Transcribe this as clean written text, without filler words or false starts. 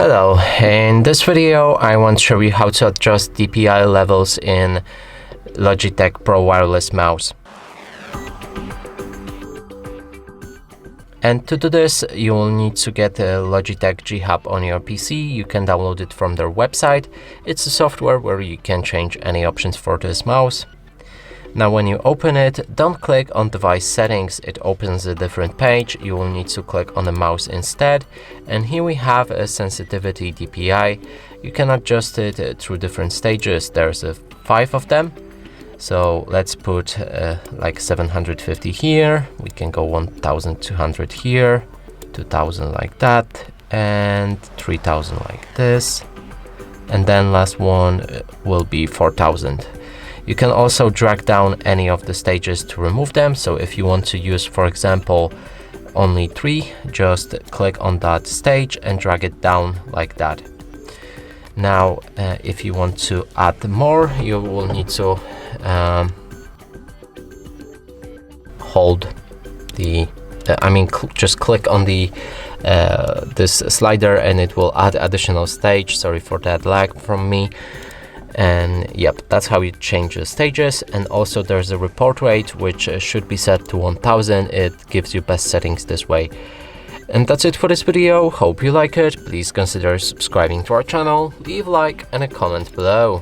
Hello, in this video I want to show you how to adjust DPI levels in Logitech Pro Wireless mouse. And to do this, you will need to get a Logitech G Hub on your PC. You can download it from their website. It's a software where you can change any options for this mouse. Now when you open it, don't click on device settings, it opens a different page. You will need to click on the mouse instead. And here we have a sensitivity DPI. You can adjust it through different stages. There's 5 of them. So let's put like 750 here. We can go 1200 here, 2000 like that, and 3000 like this. And then last one will be 4000. You can also drag down any of the stages to remove them. So if you want to use, for example, only 3, just click on that stage and drag it down like that. Now, if you want to add more, you will need to hold the, just click on the this slider and it will add additional stage. Sorry for that lag from me. And yep, that's how you change the stages. And also there's a report rate which should be set to 1000. It gives you best settings this way. And that's it for this video. Hope you like it. Please consider subscribing to our channel, leave a like and a comment below.